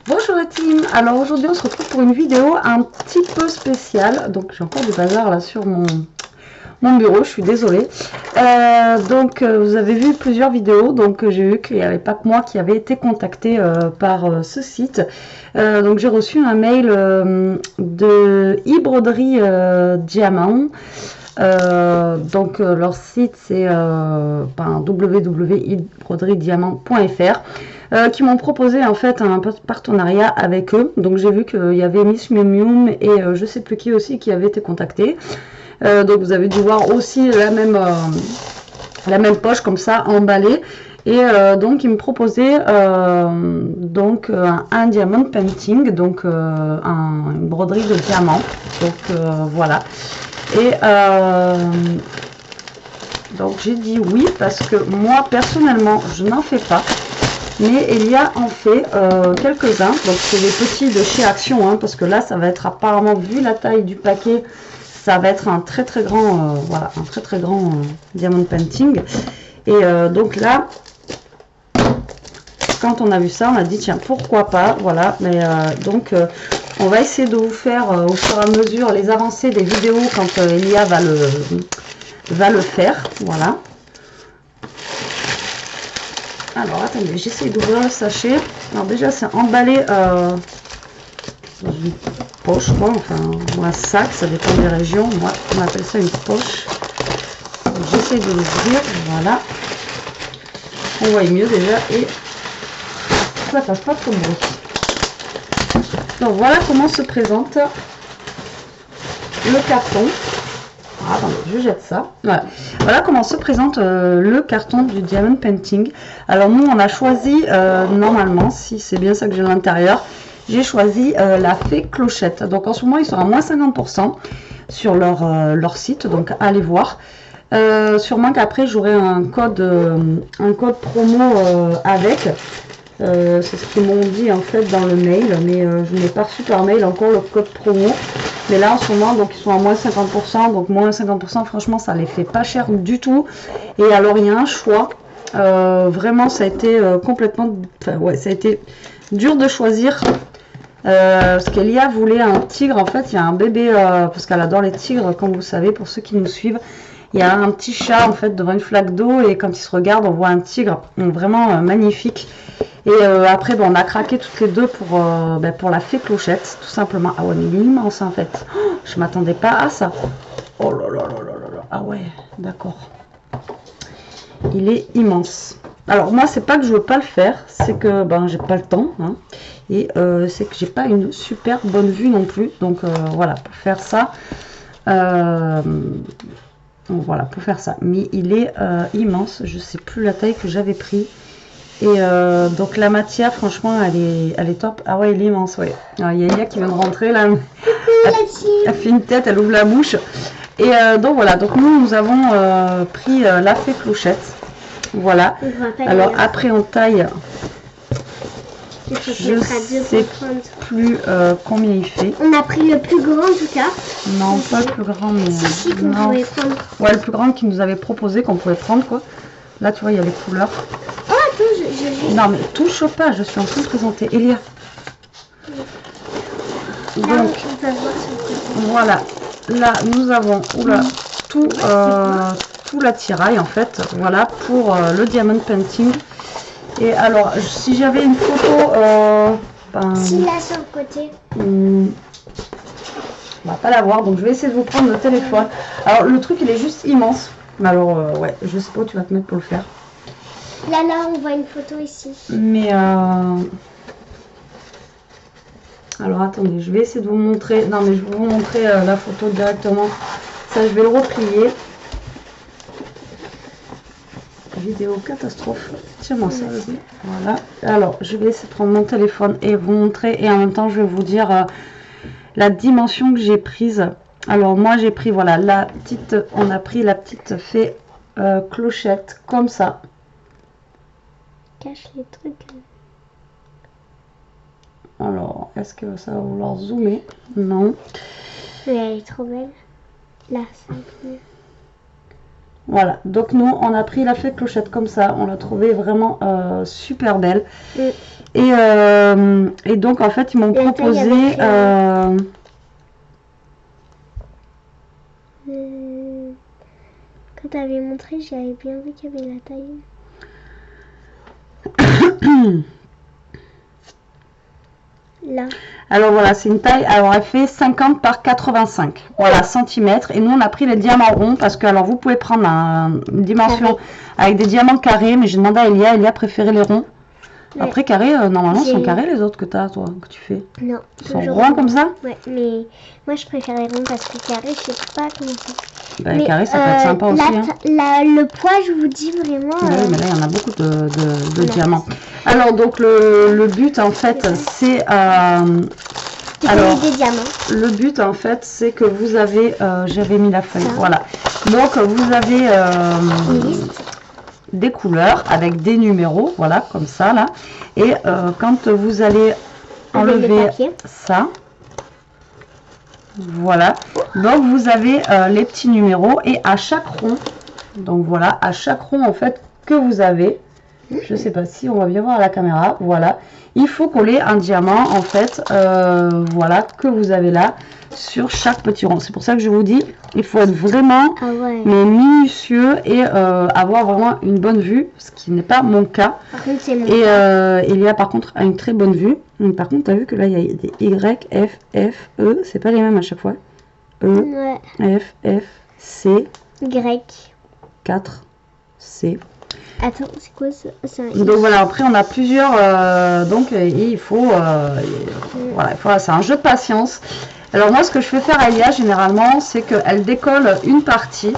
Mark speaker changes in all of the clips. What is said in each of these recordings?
Speaker 1: Bonjour la team, alors aujourd'hui on se retrouve pour une vidéo un petit peu spéciale, donc j'ai encore du bazar là sur mon bureau, je suis désolée. Vous avez vu plusieurs vidéos, donc j'ai vu qu'il n'y avait pas que moi qui avait été contacté par ce site. Donc j'ai reçu un mail de e-broderie Diamant. Leur site c'est www.ibroderiediamant.fr qui m'ont proposé en fait un partenariat avec eux. Donc j'ai vu qu'il y avait Miss Mium Mium et je sais plus qui aussi qui avait été contacté. Donc vous avez dû voir aussi la même poche comme ça emballée. Et donc il me proposait un diamond painting, donc une broderie de diamant. Donc voilà. Et donc j'ai dit oui parce que moi personnellement je n'en fais pas, mais Elia en fait quelques-uns. Donc c'est les petits de chez Action, hein, parce que là ça va être apparemment, vu la taille du paquet, ça va être un très très grand voilà, un très très grand diamond painting. Et donc là, quand on a vu ça, on a dit tiens pourquoi pas, voilà. Mais on va essayer de vous faire au fur et à mesure les avancées des vidéos quand Elia va le faire, voilà. Alors attendez, j'essaie d'ouvrir le sachet. Alors déjà c'est emballé dans une poche, quoi, enfin ou un sac, ça dépend des régions. Moi on appelle ça une poche. J'essaie de l'ouvrir, voilà. On voit mieux déjà et ça passe pas trop de bruit. Donc voilà comment se présente le carton. Ah, attendez, je jette ça. Voilà comment se présente le carton du diamond painting. Alors nous on a choisi normalement, si c'est bien ça que j'ai à l'intérieur, j'ai choisi la fée clochette. Donc en ce moment ils sont à moins 50% sur leur site, donc allez voir. Sûrement qu'après j'aurai un code promo avec. C'est ce qu'ils m'ont dit en fait dans le mail, mais je n'ai pas reçu par mail encore le code promo. Mais là en ce moment donc ils sont à moins 50%, donc moins 50%, franchement ça les fait pas cher du tout. Et alors il y a un choix, vraiment ça a été complètement, enfin ouais, ça a été dur de choisir. Parce qu'Elia voulait un tigre, en fait il y a un bébé, parce qu'elle adore les tigres comme vous savez pour ceux qui nous suivent. Il y a un petit chat en fait devant une flaque d'eau et quand il se regarde on voit un tigre, donc vraiment magnifique. Et après on a craqué toutes les deux pour la fée clochette tout simplement. Ah ouais mais il est immense en fait, je m'attendais pas à ça. Oh là là là là là, ah ouais d'accord, il est immense. Alors moi c'est pas que je veux pas le faire, c'est que j'ai pas le temps, hein, et c'est que j'ai pas une super bonne vue non plus, donc voilà pour faire ça. Donc voilà pour faire ça, mais il est immense, je sais plus la taille que j'avais pris. Et donc la matière franchement elle est top. Ah ouais il est immense, ouais. Alors, il y a Elia qui vient de rentrer là, elle fait une tête, elle ouvre la bouche. Et donc voilà, donc nous avons pris la fée clochette, voilà. Alors après on taille, je sais plus combien il fait.
Speaker 2: On a pris le plus grand en tout cas.
Speaker 1: Non pas le plus grand, mais
Speaker 2: si, qu'on pouvait prendre.
Speaker 1: Ouais le plus grand qu'il nous avait proposé qu'on pouvait prendre quoi. Là tu vois il y a les couleurs.
Speaker 2: Oh attends,
Speaker 1: non mais touche pas, je suis en train de présenter Elia. Donc voilà, là nous avons tout l'attirail en fait, voilà pour le diamond painting. Et alors si j'avais une photo
Speaker 2: si là sur le côté,
Speaker 1: on va pas la voir, donc je vais essayer de vous prendre le téléphone. Alors le truc il est juste immense, mais alors ouais je sais pas où tu vas te mettre pour le faire.
Speaker 2: Là on voit une photo ici,
Speaker 1: mais alors attendez, je vais essayer de vous montrer. Non mais je vais vous montrer la photo directement. Ça je vais le replier. Vidéo catastrophe. Tiens-moi ça, vas-y. Voilà. Alors je vais essayer de prendre mon téléphone et vous montrer. Et en même temps je vais vous dire la dimension que j'ai prise. Alors moi j'ai pris voilà la petite. On a pris la petite fée clochette comme ça.
Speaker 2: Cache les trucs.
Speaker 1: Alors, est-ce que ça va vouloir zoomer? Non.
Speaker 2: Mais elle est trop belle. Là, ça peut...
Speaker 1: Voilà, donc nous on a pris la fée clochette comme ça, on l'a trouvée vraiment super belle. Et donc en fait ils m'ont proposé
Speaker 2: quand tu avais montré, j'avais bien vu qu'il y avait la taille. Là.
Speaker 1: Alors voilà, c'est une taille, alors elle fait 50 par 85, voilà, centimètres. Et nous on a pris les diamants ronds parce que alors vous pouvez prendre une dimension avec des diamants carrés, mais j'ai demandé à Elia préféré les ronds. Ouais. Après carré, normalement sont carrés les autres que tu as toi, que tu fais.
Speaker 2: Non.
Speaker 1: Ils sont ronds comme ça?
Speaker 2: Ouais, mais moi je préfère les ronds parce que carré, je sais pas comment c'est.
Speaker 1: Bah, carré ça peut être sympa aussi. Hein.
Speaker 2: Le poids, je vous dis vraiment.
Speaker 1: Oui, mais là il y en a beaucoup de diamants. Alors donc le but en fait c'est alors
Speaker 2: des diamants.
Speaker 1: Le but en fait c'est que vous avez j'avais mis la feuille, voilà. Donc vous avez des couleurs avec des numéros, voilà, comme ça là. Et quand vous allez enlever ça, voilà, donc vous avez les petits numéros et à chaque rond, donc voilà, à chaque rond en fait que vous avez, je sais pas si on va bien voir à la caméra, voilà, il faut coller un diamant en fait, voilà, que vous avez là sur chaque petit rond. C'est pour ça que je vous dis, il faut être vraiment mais minutieux et avoir vraiment une bonne vue, ce qui n'est pas mon cas.
Speaker 2: Par contre, c'est mon
Speaker 1: cas. Il y a par contre une très bonne vue. Par contre, tu as vu que là il y a des Y, F, F, E, c'est pas les mêmes à chaque fois. E, F, F, C,
Speaker 2: Y,
Speaker 1: 4, C.
Speaker 2: Attends, c'est quoi ça?
Speaker 1: Donc voilà, après on a plusieurs, donc il faut, voilà, c'est un jeu de patience. Alors moi ce que je fais faire à Elia généralement c'est qu'elle décolle une partie,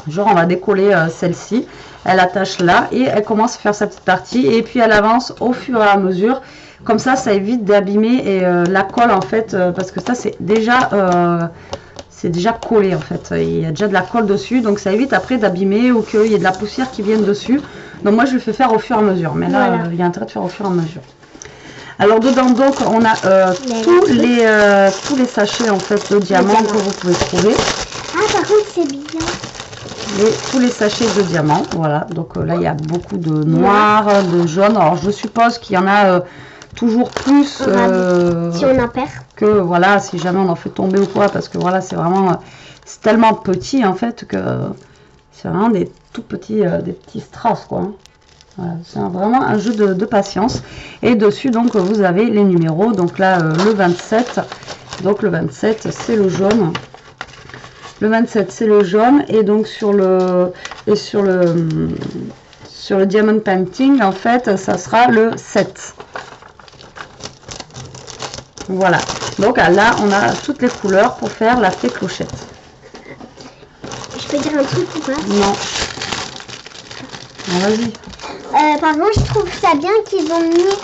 Speaker 1: genre on va décoller celle-ci, elle attache là et elle commence à faire sa petite partie et puis elle avance au fur et à mesure, comme ça évite d'abîmer et la colle en fait, parce que ça c'est déjà collé en fait, il y a déjà de la colle dessus, donc ça évite après d'abîmer ou qu'il y ait de la poussière qui vienne dessus. Donc moi je le fais faire au fur et à mesure, mais là il y a intérêt de faire au fur et à mesure. Alors dedans donc on a tous les sachets en fait de diamants que vous pouvez trouver.
Speaker 2: Ah par contre c'est bien.
Speaker 1: Tous les sachets de diamants, voilà, donc là il y a beaucoup de noir, de jaune, alors je suppose qu'il y en a toujours plus
Speaker 2: si on en perd
Speaker 1: que voilà, si jamais on en fait tomber ou quoi, parce que voilà c'est vraiment c'est tellement petit en fait que c'est vraiment des tout petits des petits strass quoi. Voilà, c'est vraiment un jeu de patience. Et dessus donc vous avez les numéros, donc là le 27, donc le 27 c'est le jaune, le 27 c'est le jaune, et donc sur le diamond painting en fait ça sera le 7. Voilà, donc là on a toutes les couleurs pour faire la fée clochette.
Speaker 2: Je peux dire un truc ou pas?
Speaker 1: Non. Vas-y.
Speaker 2: Par contre je trouve ça bien qu'ils ont mis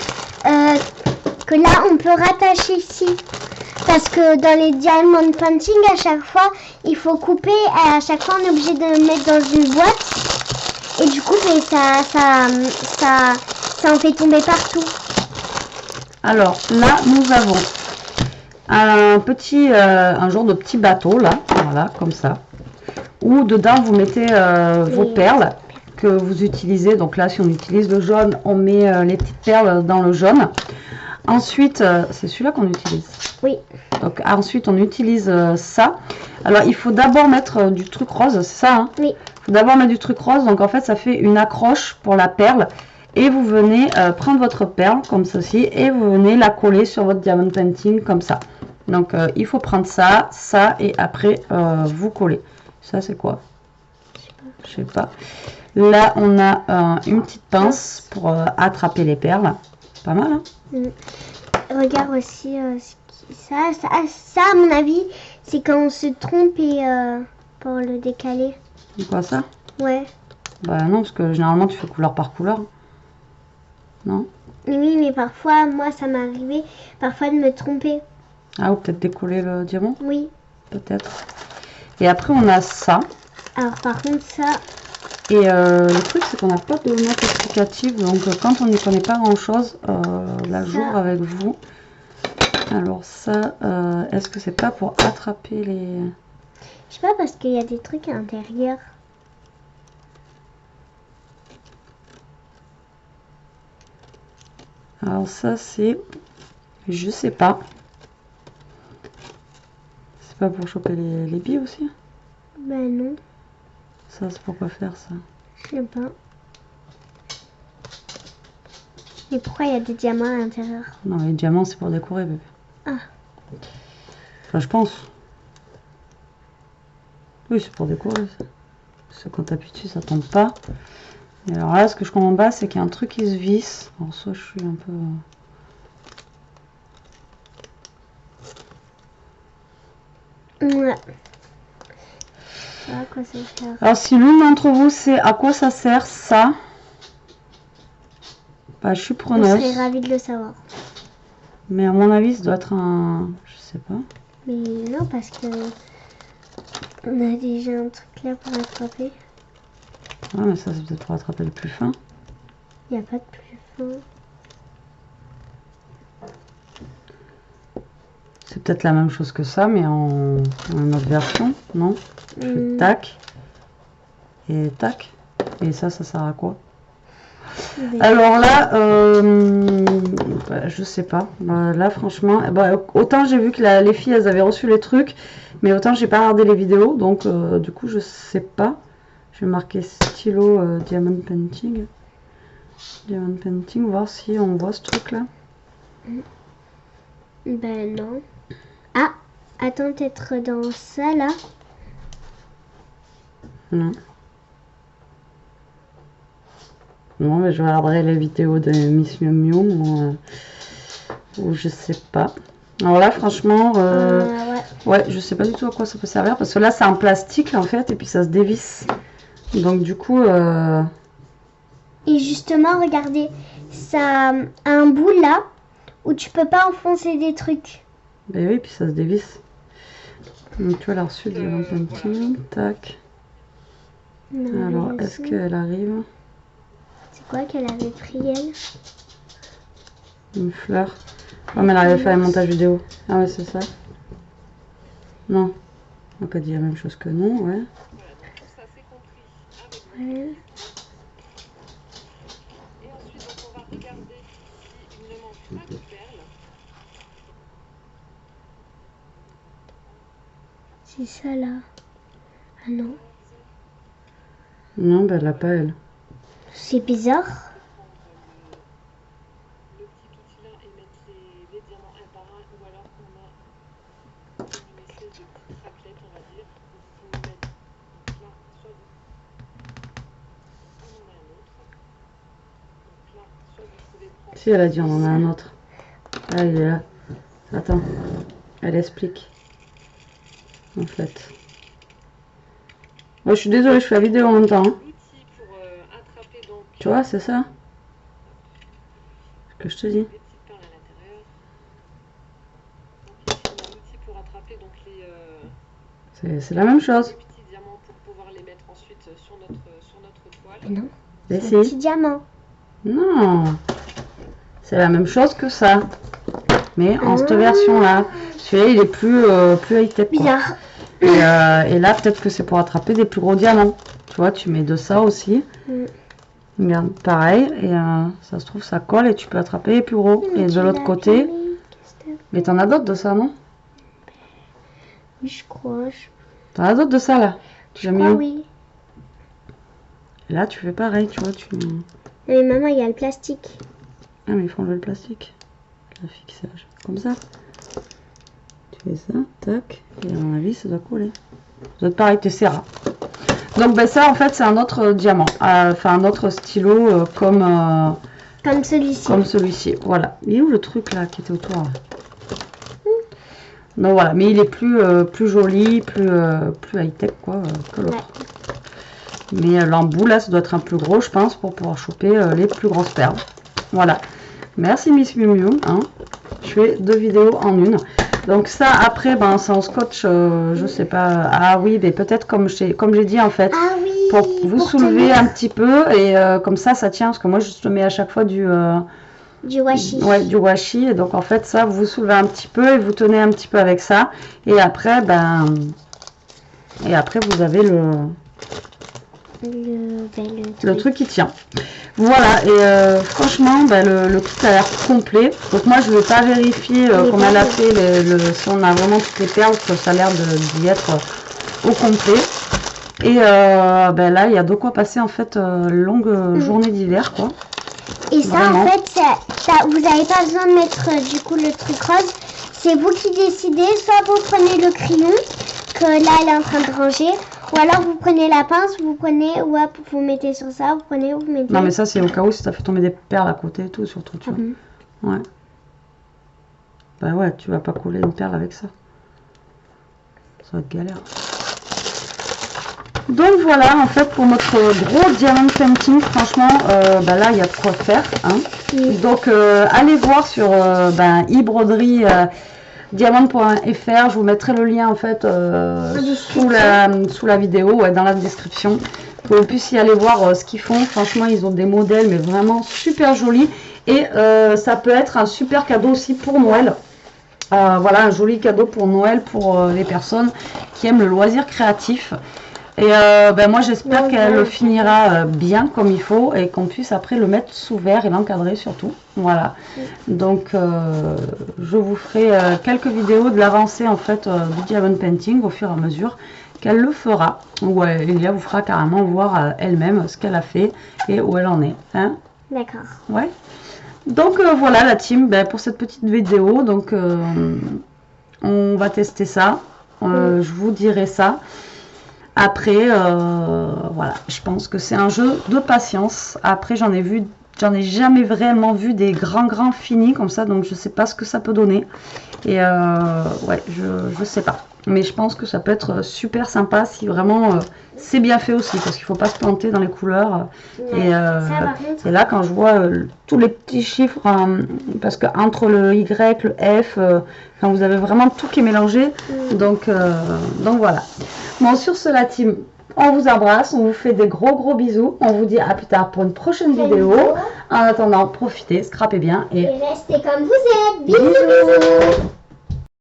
Speaker 2: que là on peut rattacher ici, parce que dans les diamond painting à chaque fois il faut couper, à chaque fois on est obligé de le mettre dans une boîte et du coup ça en fait tomber partout.
Speaker 1: Alors là nous avons un genre de petit bateau là, voilà, comme ça, où dedans vous mettez vos perles que vous utilisez. Donc là si on utilise le jaune, on met les petites perles dans le jaune. Ensuite c'est celui-là qu'on utilise.
Speaker 2: Oui.
Speaker 1: Donc ensuite on utilise ça. Alors il faut d'abord mettre du truc rose, c'est ça hein?
Speaker 2: Oui.
Speaker 1: Il faut d'abord mettre du truc rose, donc en fait ça fait une accroche pour la perle. Et vous venez prendre votre perle comme ceci et vous venez la coller sur votre diamond painting comme ça. Donc il faut prendre ça, et après vous collez. Ça c'est quoi? Je sais pas. Là on a une petite pince pour attraper les perles. Pas mal hein?
Speaker 2: Regarde aussi ça à mon avis c'est quand on se trompe et pour le décaler.
Speaker 1: C'est quoi ça?
Speaker 2: Ouais.
Speaker 1: Bah non, parce que généralement tu fais couleur par couleur. Non?
Speaker 2: Oui, mais parfois, moi, ça m'est arrivé parfois de me tromper.
Speaker 1: Ah, ou peut-être décoller le diamant?
Speaker 2: Oui.
Speaker 1: Peut-être. Et après, on a ça.
Speaker 2: Alors, par contre, ça...
Speaker 1: Et le truc, c'est qu'on n'a pas de note explicative. Donc, quand on n'y connaît pas grand-chose, la jour avec vous. Alors, ça, est-ce que c'est pas pour attraper les...
Speaker 2: Je sais pas, parce qu'il y a des trucs à l'intérieur.
Speaker 1: Alors ça c'est, je sais pas. C'est pas pour choper les billes aussi?
Speaker 2: Ben non,
Speaker 1: Ça c'est pour quoi faire ça?
Speaker 2: je sais pas. Mais pourquoi il y a des diamants à l'intérieur?
Speaker 1: Non, les diamants c'est pour décorer, bébé.
Speaker 2: Ah.
Speaker 1: Enfin, je pense. Oui, c'est pour décorer ça. Parce que quand t'appuies dessus, ça tombe pas. Et alors là, ce que je comprends pas, c'est qu'il y a un truc qui se visse. Alors soit je suis un peu...
Speaker 2: Ouais. À quoi ça sert?
Speaker 1: Alors si l'une d'entre vous sait à quoi ça sert ça, bah je suis
Speaker 2: Je
Speaker 1: preneuse.
Speaker 2: serais ravie de le savoir.
Speaker 1: Mais à mon avis, ça doit être un... Je sais pas.
Speaker 2: Mais non, parce que on a déjà un truc là pour attraper.
Speaker 1: Ouais, mais ça c'est peut-être pour attraper le plus fin.
Speaker 2: Il n'y a pas de plus fin.
Speaker 1: C'est peut-être la même chose que ça, mais en une autre version, non? Je fais tac. Et tac. Et ça sert à quoi?
Speaker 2: Mais
Speaker 1: Alors là, bah, je sais pas. Bah, là, franchement, bah, autant j'ai vu que les filles, elles avaient reçu les trucs, mais autant j'ai pas regardé les vidéos, donc du coup, je sais pas. Je vais marquer stylo Diamond Painting. Diamond Painting, voir si on voit ce truc-là.
Speaker 2: ben non. Ah, attends, peut-être dans ça là.
Speaker 1: Non. Non, mais je regarderai les vidéos de Miss Miu Miu ou je sais pas. Alors là, franchement, ouais, je sais pas du tout à quoi ça peut servir parce que là, c'est en plastique en fait et puis ça se dévisse. Donc du coup,
Speaker 2: Et justement, regardez, ça a un bout là où tu peux pas enfoncer des trucs.
Speaker 1: ben oui, puis ça se dévisse. Donc tu vois, elle a reçu le Diamond Painting, tac.
Speaker 2: Non,
Speaker 1: Alors,
Speaker 2: mais
Speaker 1: est-ce qu'elle arrive?
Speaker 2: c'est quoi qu'elle avait pris elle?
Speaker 1: Une fleur. Oh, mais elle arrive à faire un montage vidéo. Ah ouais, c'est ça. Non. On n'a pas dit la même chose que nous, ouais.
Speaker 2: Ouais.
Speaker 3: Et ensuite, donc, on va regarder s'il ne manque pas de perles.
Speaker 2: C'est ça là. Ah non.
Speaker 1: Non, ben elle l'a pas, elle.
Speaker 2: C'est bizarre.
Speaker 3: Le petit outil là et mettre les diamants un par un, ou alors on a une espèce de petite raclette, on va dire. Vous pouvez mettre là, soit vous... On en a un autre. Donc là, soit vous pouvez prendre...
Speaker 1: Si, elle a dit on en a un autre. Ah, il est là. Attends. Elle explique. En fait. Moi, je suis désolée, je fais la vidéo en même temps. Hein.
Speaker 3: L'outil pour attraper donc...
Speaker 1: Tu vois, c'est ça ce que je te dis.
Speaker 3: Les petites perles à l'intérieur. Donc ici, on a l'outil pour attraper donc
Speaker 1: C'est la même chose.
Speaker 3: les petits diamants pour pouvoir les mettre ensuite sur notre toile.
Speaker 2: Mais non.
Speaker 1: Mais
Speaker 2: C'est un
Speaker 1: si.
Speaker 2: petit diamant.
Speaker 1: Non. C'est la même chose que ça. Mais en cette version-là. Celui-là, il est plus high-tech. quoi.
Speaker 2: Bizarre.
Speaker 1: Et là, peut-être que c'est pour attraper des plus gros diamants. Tu vois, tu mets de ça aussi. Regarde, pareil. Et ça se trouve, ça colle et tu peux attraper les plus gros. Et de l'autre côté. Mais t'en as d'autres de ça, non?
Speaker 2: Oui, je crois.
Speaker 1: T'en as d'autres de ça, là? Tu l'as mis
Speaker 2: crois,
Speaker 1: où?
Speaker 2: oui.
Speaker 1: Et là, tu fais pareil, tu vois.
Speaker 2: Mais maman, il y a le plastique.
Speaker 1: Ah, mais il faut enlever le plastique. Le fixage. Comme ça. Tu fais ça, tac. Et à mon avis, ça doit coller. Ça doit être pareil, tu essaieras. Donc, ben ça, en fait, c'est un autre diamant. Enfin, un autre stylo comme
Speaker 2: celui-ci.
Speaker 1: comme celui-ci. Voilà. Il est où le truc, là, qui était autour, là? Donc, voilà. Mais il est plus joli, plus high-tech, quoi, que l'autre.
Speaker 2: Ouais.
Speaker 1: Mais l'embout, là, ça doit être un plus gros, je pense, pour pouvoir choper les plus grosses perles. Voilà. Merci Miss Miu Miu. Hein. Je fais 2 vidéos en une. Donc ça, après, ben, c'est en scotch, je sais pas. Ah oui, mais peut-être comme j'ai dit, en fait,
Speaker 2: Ah oui.
Speaker 1: pour vous soulever
Speaker 2: tenir.
Speaker 1: un petit peu. Et comme ça tient. Parce que moi, je mets à chaque fois du
Speaker 2: washi.
Speaker 1: Ouais, du washi. Et donc, en fait, ça, vous soulevez un petit peu et vous tenez un petit peu avec ça. Et après, vous avez le truc qui tient. Voilà, et franchement, le kit a l'air complet. Donc moi, je ne vais pas vérifier comme elle a fait si on a vraiment toutes les perles, parce que ça a l'air d'y être au complet. Et là, il y a de quoi passer en fait longue journée d'hiver, quoi.
Speaker 2: Et ça,
Speaker 1: Vraiment.
Speaker 2: en fait, vous n'avez pas besoin de mettre du coup le truc rose. C'est vous qui décidez. Soit vous prenez le crayon que là, elle est en train de ranger. Ou alors vous prenez la pince, vous prenez, hop, vous mettez sur ça, vous prenez, vous mettez.
Speaker 1: Non, mais ça, c'est au cas où si ça fait tomber des perles à côté et tout, surtout, tu vois. Ouais. Bah ouais, tu vas pas coller une perle avec ça. Ça va être galère. Donc voilà, en fait, pour notre gros diamond painting, franchement, là, il y a de quoi faire. Hein. Donc, allez voir sur e-broderie diamond.fr. Je vous mettrai le lien, en fait, sous la vidéo, dans la description. Pour que vous puissiez aller voir ce qu'ils font. Franchement, ils ont des modèles, mais vraiment super jolis. Et ça peut être un super cadeau aussi pour Noël. Voilà, un joli cadeau pour Noël, pour les personnes qui aiment le loisir créatif. Et moi j'espère qu'elle le finira bien comme il faut et qu'on puisse après le mettre sous verre et l'encadrer surtout. Voilà. Donc je vous ferai quelques vidéos de l'avancée en fait du diamond painting au fur et à mesure qu'elle le fera. Ou Elia vous fera carrément voir elle-même ce qu'elle a fait et où elle en est. Hein?
Speaker 2: D'accord.
Speaker 1: Ouais. Donc voilà la team pour cette petite vidéo. Donc on va tester ça. Je vous dirai ça. Après, voilà, je pense que c'est un jeu de patience. Après, j'en ai jamais réellement vu des grands finis comme ça, donc je sais pas ce que ça peut donner. Et ouais, je sais pas. Mais je pense que ça peut être super sympa si vraiment c'est bien fait aussi, parce qu'il faut pas se planter dans les couleurs.
Speaker 2: Ouais,
Speaker 1: Et là, quand je vois tous les petits chiffres, parce que entre le Y, le F, quand vous avez vraiment tout qui est mélangé, donc voilà. Bon, sur ce, la team, on vous embrasse, on vous fait des gros bisous. On vous dit à plus tard pour une prochaine vidéo. En attendant, profitez, scrapez bien et
Speaker 2: restez comme vous êtes. Bisous.